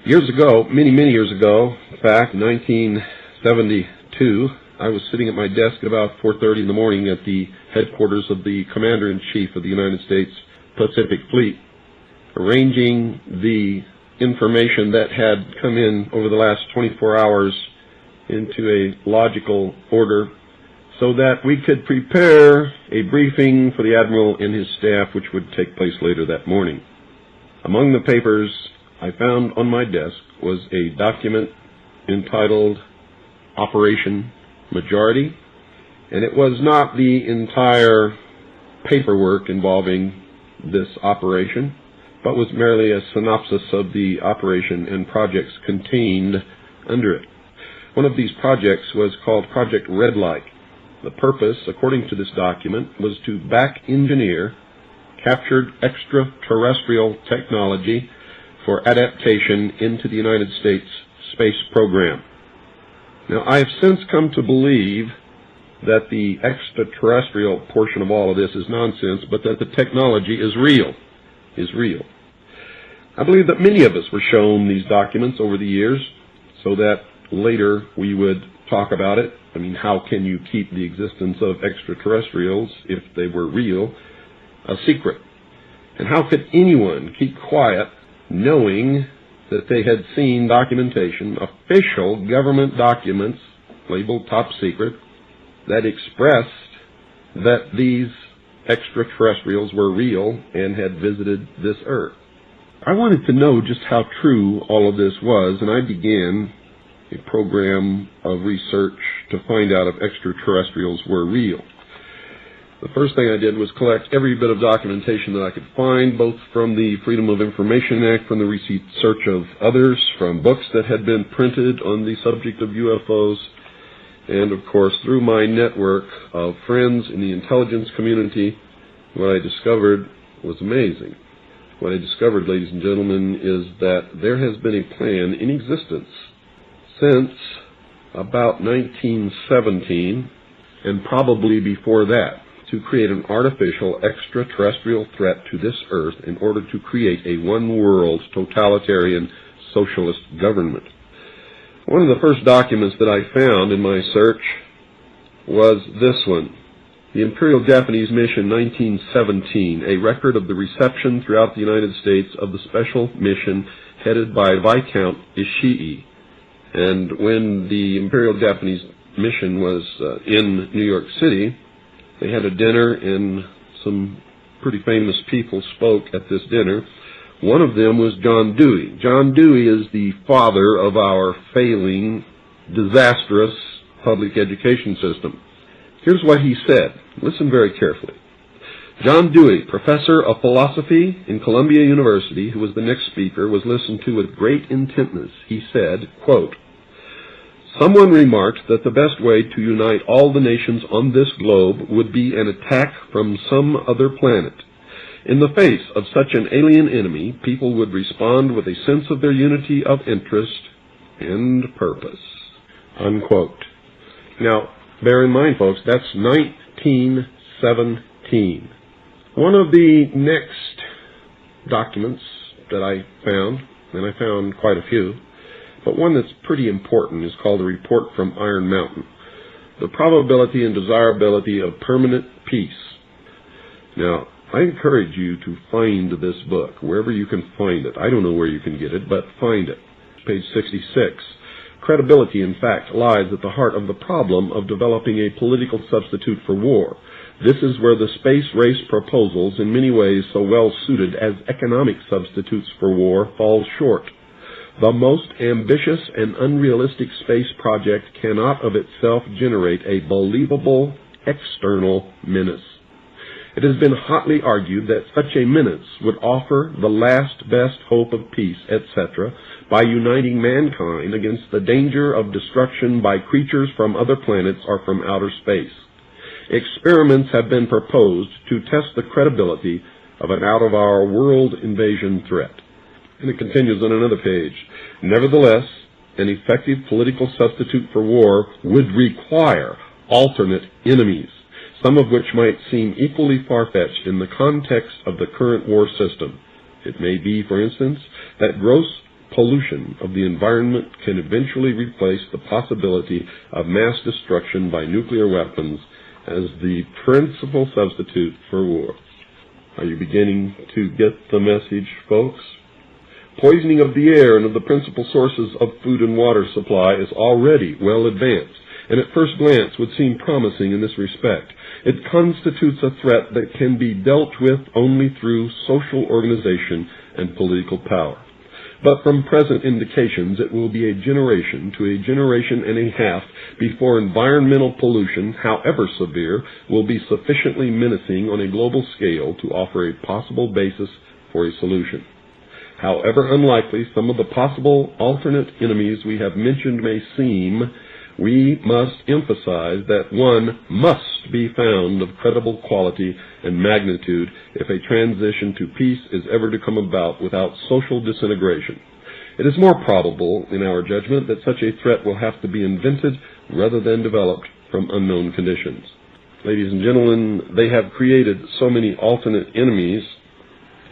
Years ago, many years ago, in fact, 1972, I was sitting at my desk at about 4:30 in the morning at the headquarters of the Commander-in-Chief of the United States Pacific Fleet, arranging the information that had come in over the last 24 hours into a logical order so that we could prepare a briefing for the Admiral and his staff, which would take place later that morning. Among the papers I found on my desk was a document entitled Operation Majority, and it was not the entire paperwork involving this operation, but was merely a synopsis of the operation and projects contained under it. One of these projects was called Project Red Light. The purpose, according to this document, was to back-engineer captured extraterrestrial technology for adaptation into the United States space program. Now, I have since come to believe that the extraterrestrial portion of all of this is nonsense, but that the technology is real. I believe that many of us were shown these documents over the years so that later we would talk about it. I mean, how can you keep the existence of extraterrestrials, if they were real, a secret? And how could anyone keep quiet knowing that they had seen documentation, official government documents labeled top secret, that expressed that these extraterrestrials were real and had visited this earth? I wanted to know just how true all of this was, and I began a program of research to find out if extraterrestrials were real. The first thing I did was collect every bit of documentation that I could find, both from the Freedom of Information Act, from the research of others, from books that had been printed on the subject of UFOs, and of course through my network of friends in the intelligence community. What I discovered was amazing. What I discovered, ladies and gentlemen, is that there has been a plan in existence since about 1917, and probably before that, to create an artificial extraterrestrial threat to this earth in order to create a one-world totalitarian socialist government. One of the first documents that I found in my search was this one, the Imperial Japanese Mission 1917, a record of the reception throughout the United States of the special mission headed by Viscount Ishii. And when the Imperial Japanese Mission was in New York City, they had a dinner, and some pretty famous people spoke at this dinner. One of them was John Dewey. John Dewey is the father of our failing, disastrous public education system. Here's what he said. Listen very carefully. John Dewey, professor of philosophy in Columbia University, who was the next speaker, was listened to with great intentness. He said, quote, "Someone remarked that the best way to unite all the nations on this globe would be an attack from some other planet. In the face of such an alien enemy, people would respond with a sense of their unity of interest and purpose." Unquote. Now, bear in mind, folks, that's 1917. One of the next documents that I found, and I found quite a few, but one that's pretty important, is called a Report from Iron Mountain, the probability and desirability of permanent peace. Now, I encourage you to find this book, wherever you can find it. I don't know where you can get it, but find it. Page 66. Credibility, in fact, lies at the heart of the problem of developing a political substitute for war. This is where the space race proposals, in many ways so well suited as economic substitutes for war, fall short. The most ambitious and unrealistic space project cannot of itself generate a believable external menace. It has been hotly argued that such a menace would offer the last best hope of peace, etc., by uniting mankind against the danger of destruction by creatures from other planets or from outer space. Experiments have been proposed to test the credibility of an out-of-our-world invasion threat. And it continues on another page. Nevertheless, an effective political substitute for war would require alternate enemies, some of which might seem equally far-fetched in the context of the current war system. It may be, for instance, that gross pollution of the environment can eventually replace the possibility of mass destruction by nuclear weapons as the principal substitute for war. Are you beginning to get the message, folks? Poisoning of the air and of the principal sources of food and water supply is already well advanced, and at first glance would seem promising in this respect. It constitutes a threat that can be dealt with only through social organization and political power. But from present indications, it will be a generation to a generation and a half before environmental pollution, however severe, will be sufficiently menacing on a global scale to offer a possible basis for a solution. However unlikely some of the possible alternate enemies we have mentioned may seem, we must emphasize that one must be found of credible quality and magnitude if a transition to peace is ever to come about without social disintegration. It is more probable, in our judgment, that such a threat will have to be invented rather than developed from unknown conditions. Ladies and gentlemen, they have created so many alternate enemies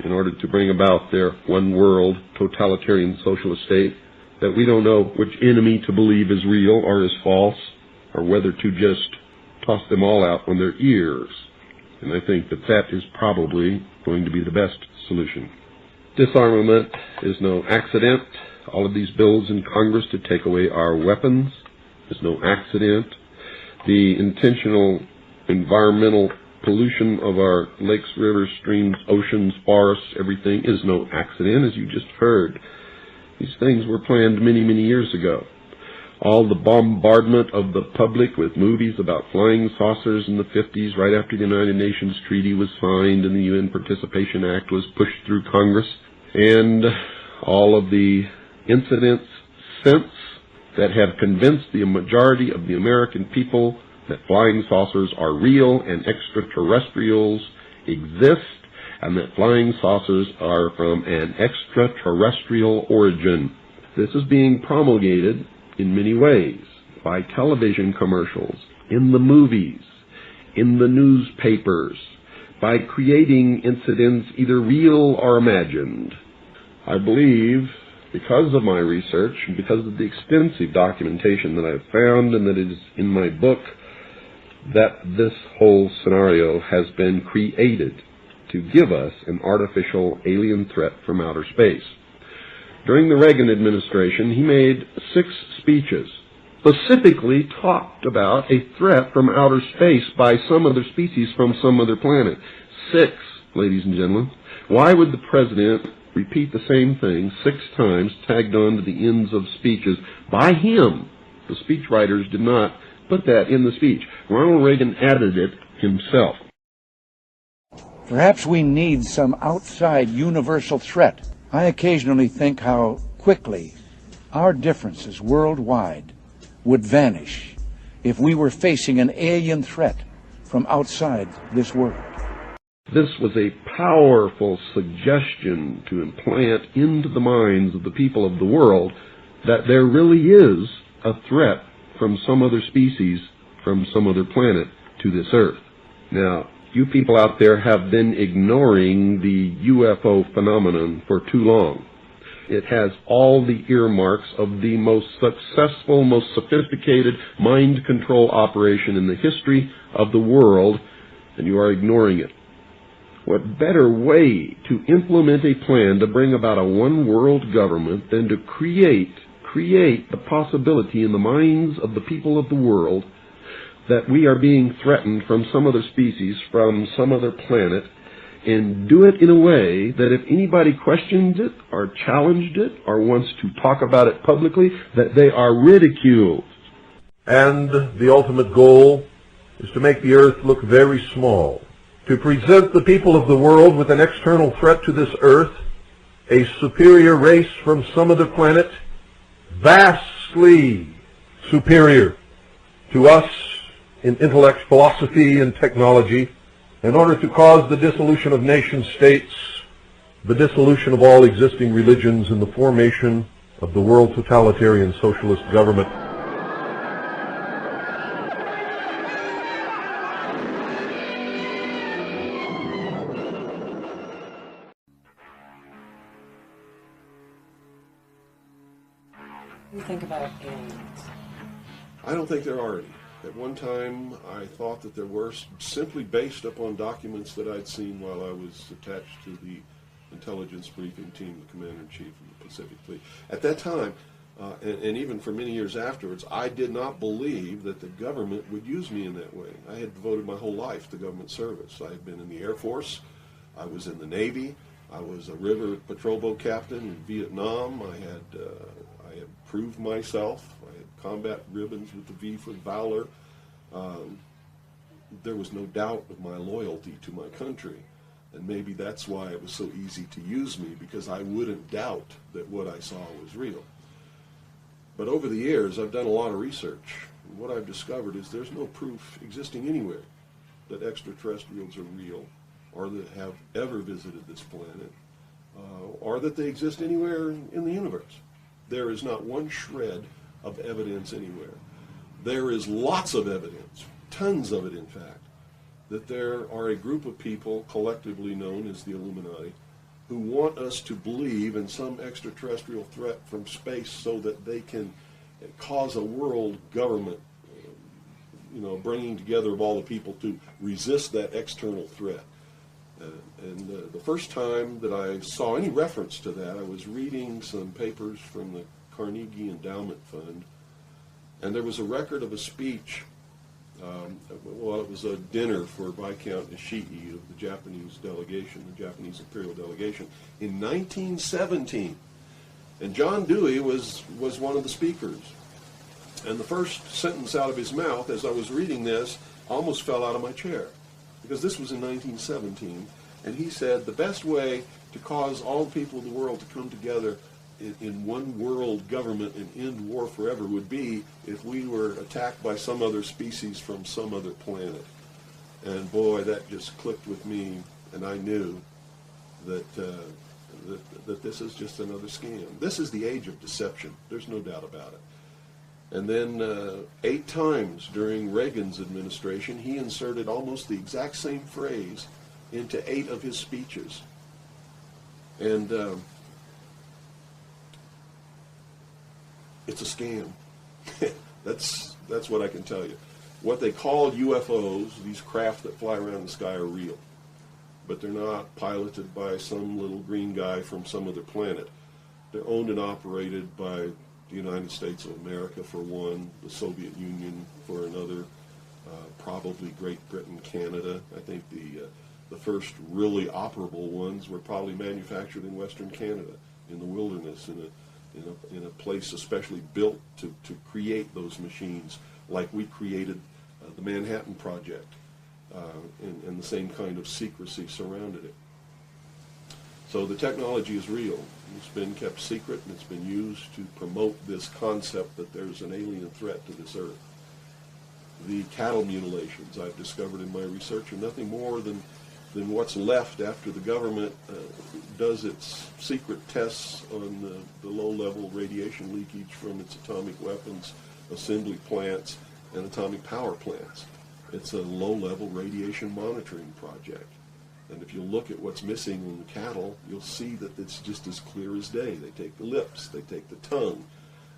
in order to bring about their one-world totalitarian socialist state that we don't know which enemy to believe is real or is false, or whether to just toss them all out on their ears. And I think that that is probably going to be the best solution. Disarmament is no accident. All of these bills in Congress to take away our weapons is no accident. The intentional environmental pollution of our lakes, rivers, streams, oceans, forests, everything is no accident, as you just heard. These things were planned many, many years ago. All the bombardment of the public with movies about flying saucers in the 50s, right after the United Nations Treaty was signed and the UN Participation Act was pushed through Congress, and all of the incidents since that have convinced the majority of the American people that flying saucers are real and extraterrestrials exist, and that flying saucers are from an extraterrestrial origin. This is being promulgated in many ways, by television commercials, in the movies, in the newspapers, by creating incidents either real or imagined. I believe, because of my research, and because of the extensive documentation that I've found and that is in my book, that this whole scenario has been created to give us an artificial alien threat from outer space. During the Reagan administration, he made 6 speeches, specifically talked about a threat from outer space by some other species from some other planet. 6, ladies and gentlemen. Why would the president repeat the same thing 6 times, tagged on to the ends of speeches by him? The speechwriters did not put that in the speech. Ronald Reagan added it himself. Perhaps we need some outside universal threat. I occasionally think how quickly our differences worldwide would vanish if we were facing an alien threat from outside this world. This was a powerful suggestion to implant into the minds of the people of the world that there really is a threat from some other species, from some other planet to this earth. Now, you people out there have been ignoring the UFO phenomenon for too long. It has all the earmarks of the most successful, most sophisticated mind control operation in the history of the world, and you are ignoring it. What better way to implement a plan to bring about a one-world government than to create the possibility in the minds of the people of the world that we are being threatened from some other species, from some other planet, and do it in a way that if anybody questions it or challenged it or wants to talk about it publicly, that they are ridiculed. And the ultimate goal is to make the earth look very small, to present the people of the world with an external threat to this earth, a superior race from some other planet, vastly superior to us in intellect, philosophy, and technology, in order to cause the dissolution of nation states, the dissolution of all existing religions, and the formation of the world totalitarian socialist government. What do you think about aliens? I don't think there are any. At one time, I thought that there were, simply based upon documents that I'd seen while I was attached to the intelligence briefing team, the commander-in-chief of the Pacific Fleet. At that time, and even for many years afterwards, I did not believe that the government would use me in that way. I had devoted my whole life to government service. I had been in the Air Force, I was in the Navy, I was a river patrol boat captain in Vietnam. I had proved myself. I had combat ribbons with the V for Valor. There was no doubt of my loyalty to my country. And maybe that's why it was so easy to use me, because I wouldn't doubt that what I saw was real. But over the years, I've done a lot of research. And what I've discovered is there's no proof existing anywhere that extraterrestrials are real, or that have ever visited this planet, or that they exist anywhere in the universe. There is not one shred of evidence anywhere. There is lots of evidence, tons of it in fact, that there are a group of people collectively known as the Illuminati who want us to believe in some extraterrestrial threat from space so that they can cause a world government, bringing together of all the people to resist that external threat. The first time that I saw any reference to that, I was reading some papers from the Carnegie Endowment Fund, and there was a record of a speech. It was a dinner for Viscount Ishii of the Japanese delegation, the Japanese imperial delegation, in 1917. And John Dewey was one of the speakers. And the first sentence out of his mouth, as I was reading this, I almost fell out of my chair, because this was in 1917, and he said the best way to cause all the people of the world to come together in one world government and end war forever would be if we were attacked by some other species from some other planet. And boy, that just clicked with me, and I knew that that this is just another scam. This is the age of deception. There's no doubt about it. And then 8 times during Reagan's administration, he inserted almost the exact same phrase into 8 of his speeches. And it's a scam. That's what I can tell you. What they call UFOs, these craft that fly around the sky, are real. But they're not piloted by some little green guy from some other planet. They're owned and operated by the United States of America for one, the Soviet Union for another, probably Great Britain, Canada. I think the first really operable ones were probably manufactured in Western Canada, in the wilderness, in a place especially built to create those machines, like we created the Manhattan Project, and the same kind of secrecy surrounded it. So the technology is real. It's been kept secret, and it's been used to promote this concept that there's an alien threat to this earth. The cattle mutilations I've discovered in my research are nothing more than what's left after the government does its secret tests on the low-level radiation leakage from its atomic weapons assembly plants and atomic power plants. It's a low-level radiation monitoring project. And if you look at what's missing in the cattle, you'll see that it's just as clear as day. They take the lips, they take the tongue,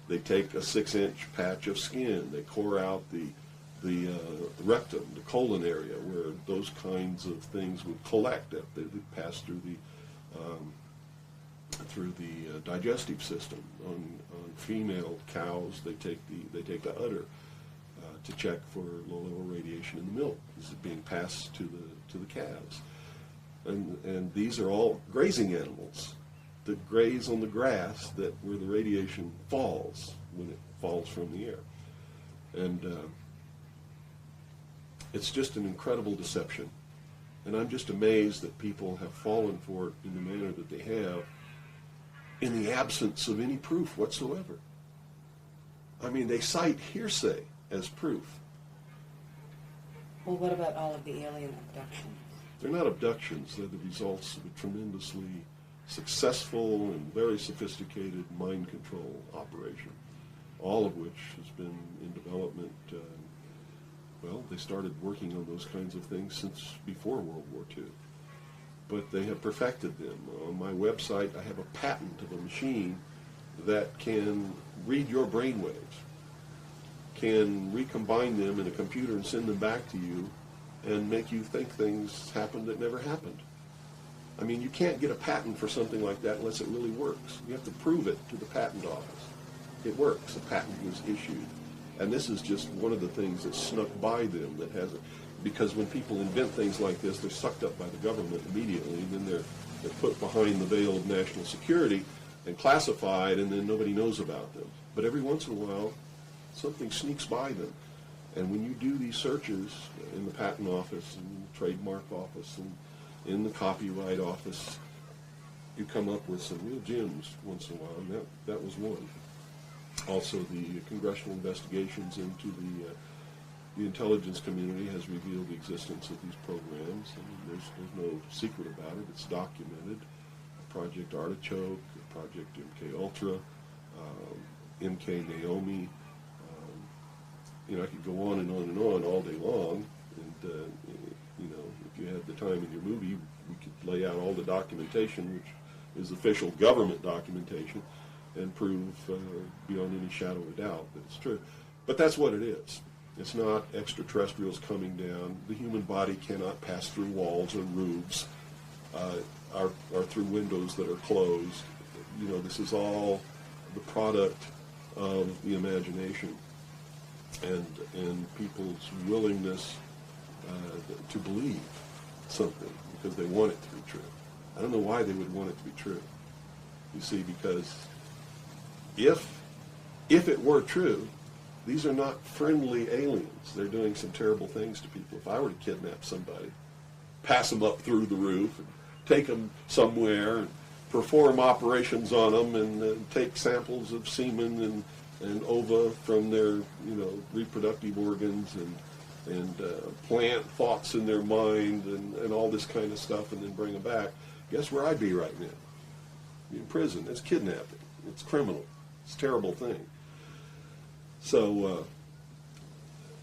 they take a 6-inch patch of skin, they core out the rectum, the colon area, where those kinds of things would collect. They pass through the digestive system. On female cows, they take the udder to check for low-level radiation in the milk. This is being passed to the calves. And these are all grazing animals that graze on the grass where the radiation falls when it falls from the air. And it's just an incredible deception. And I'm just amazed that people have fallen for it in the manner that they have in the absence of any proof whatsoever. I mean, they cite hearsay as proof. Well, what about all of the alien abductions? They're not abductions. They're the results of a tremendously successful and very sophisticated mind control operation, all of which has been in development. They started working on those kinds of things since before World War II. But they have perfected them. On my website, I have a patent of a machine that can read your brainwaves, can recombine them in a computer and send them back to you and make you think things happened that never happened. I mean, you can't get a patent for something like that unless it really works. You have to prove it to the patent office. It works. A patent was issued. And this is just one of the things that snuck by them that hasn't, because when people invent things like this, they're sucked up by the government immediately, and then they're put behind the veil of national security and classified, and then nobody knows about them. But every once in a while, something sneaks by them. And when you do these searches in the patent office and the trademark office and in the copyright office, you come up with some real gems once in a while, and that was one. Also, the congressional investigations into the intelligence community has revealed the existence of these programs. I mean, there's no secret about it. It's documented. Project Artichoke, Project MK Ultra, MK Naomi. I could go on and on and on all day long. And if you had the time in your movie, we could lay out all the documentation, which is official government documentation, and prove beyond any shadow of a doubt that it's true. But that's what it is. It's not extraterrestrials coming down. The human body cannot pass through walls or roofs or through windows that are closed. This is all the product of the imagination and people's willingness to believe something because they want it to be true. I don't know why they would want it to be true. You see, because if it were true, these are not friendly aliens. They're doing some terrible things to people. If I were to kidnap somebody, pass them up through the roof, and take them somewhere, and perform operations on them, and take samples of semen and ova from their reproductive organs, and plant thoughts in their mind, and all this kind of stuff, and then bring them back, guess where I'd be right now? In prison. It's kidnapping. It's criminal. It's a terrible thing. So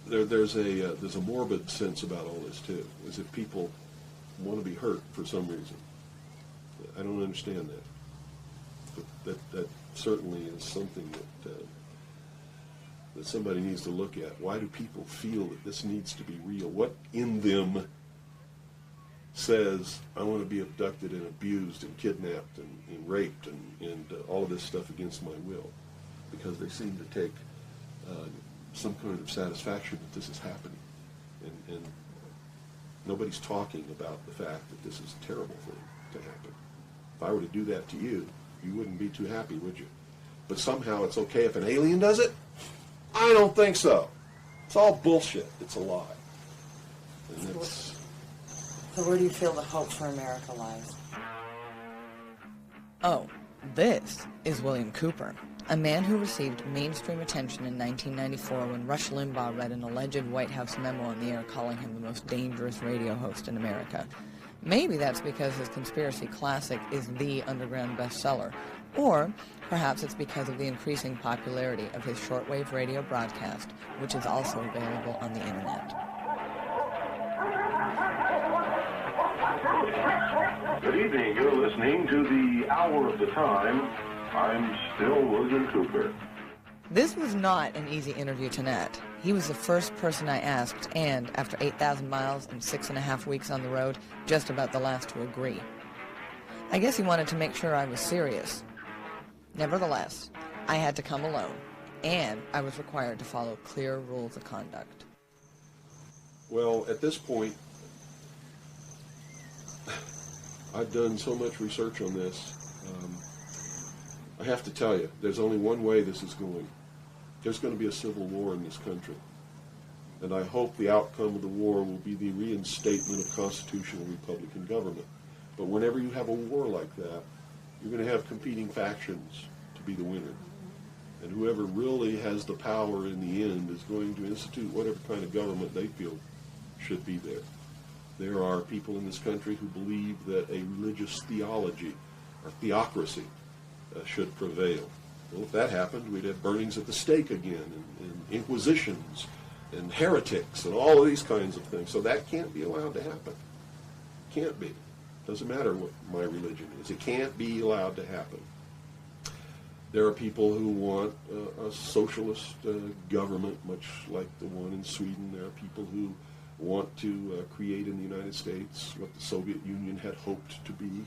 there's a morbid sense about all this too, as if people want to be hurt for some reason. I don't understand that. But that certainly is something that somebody needs to look at. Why do people feel that this needs to be real? What in them says, I want to be abducted and abused and kidnapped and raped and all of this stuff against my will? Because they seem to take some kind of satisfaction that this is happening. And nobody's talking about the fact that this is a terrible thing to happen. If I were to do that to you, you wouldn't be too happy, would you? But somehow it's okay if an alien does it? I don't think so. It's all bullshit. It's a lie. And it's... So where do you feel the hope for America lies? Oh, this is William Cooper, a man who received mainstream attention in 1994 when Rush Limbaugh read an alleged White House memo on the air calling him the most dangerous radio host in America. Maybe that's because his conspiracy classic is the underground bestseller, or perhaps it's because of the increasing popularity of his shortwave radio broadcast, which is also available on the internet. Good evening. You're listening to the Hour of the Time. I'm still William Cooper. This was not an easy interview to net. He was the first person I asked, and after 8,000 miles and 6.5 weeks on the road, just about the last to agree. I guess he wanted to make sure I was serious. Nevertheless, I had to come alone, and I was required to follow clear rules of conduct. Well, at this point, I've done so much research on this. I have to tell you, there's only one way this is going. There's going to be a civil war in this country. And I hope the outcome of the war will be the reinstatement of constitutional Republican government. But whenever you have a war like that, you're going to have competing factions to be the winner. And whoever really has the power in the end is going to institute whatever kind of government they feel should be there. There are people in this country who believe that a religious theology or theocracy should prevail. Well, if that happened, we'd have burnings at the stake again, and inquisitions, and heretics, and all of these kinds of things. So that can't be allowed to happen. Can't be. Doesn't matter what my religion is. It can't be allowed to happen. There are people who want a socialist government, much like the one in Sweden. There are people who want to create in the United States what the Soviet Union had hoped to be.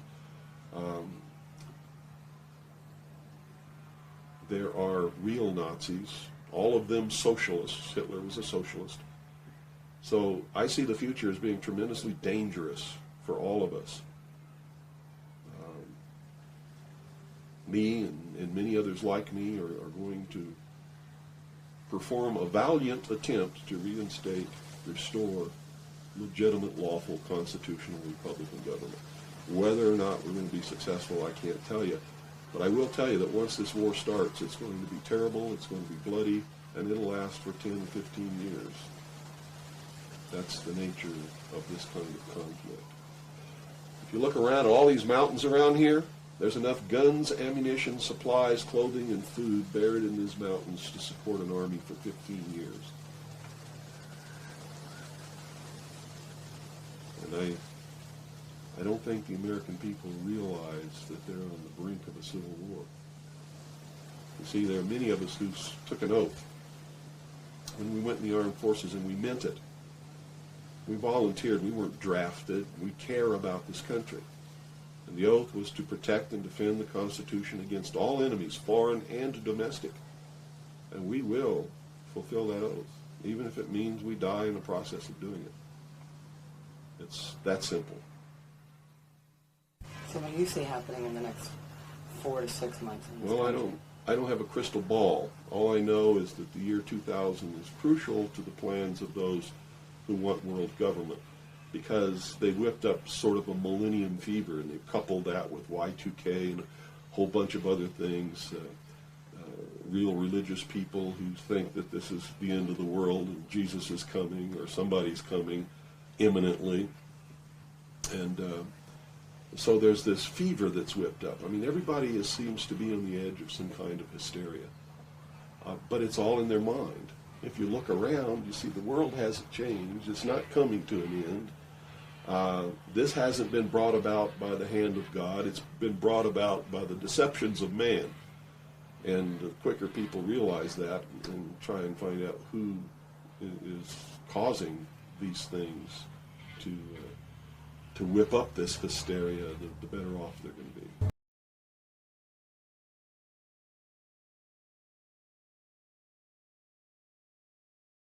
There are real Nazis, all of them socialists. Hitler was a socialist. So I see the future as being tremendously dangerous for all of us. Me and many others like me are going to perform a valiant attempt to reinstate, restore legitimate, lawful, constitutional Republican government. Whether or not we're going to be successful, I can't tell you. But I will tell you that once this war starts, it's going to be terrible, it's going to be bloody, and it'll last for 10 or 15 years. That's the nature of this kind of conflict. If you look around at all these mountains around here, there's enough guns, ammunition, supplies, clothing, and food buried in these mountains to support an army for 15 years. And I don't think the American people realize that they're on the brink of a civil war. You see, there are many of us who took an oath when we went in the armed forces, and we meant it. We volunteered. We weren't drafted. We care about this country. And the oath was to protect and defend the Constitution against all enemies, foreign and domestic. And we will fulfill that oath, even if it means we die in the process of doing it. It's that simple. So what do you see happening in the next 4 to 6 months in this Well, country? I don't have a crystal ball. All I know is that the year 2000 is crucial to the plans of those who want world government, because they whipped up sort of a millennium fever, and they coupled that with Y2K and a whole bunch of other things. Real religious people who think that this is the end of the world and Jesus is coming or somebody's coming imminently. And so there's this fever that's whipped up. I mean, everybody seems to be on the edge of some kind of hysteria. But it's all in their mind. If you look around, you see the world hasn't changed. It's not coming to an end. This hasn't been brought about by the hand of God. It's been brought about by the deceptions of man. And the quicker people realize that and try and find out who is causing these things to whip up this hysteria, the better off they're going to be.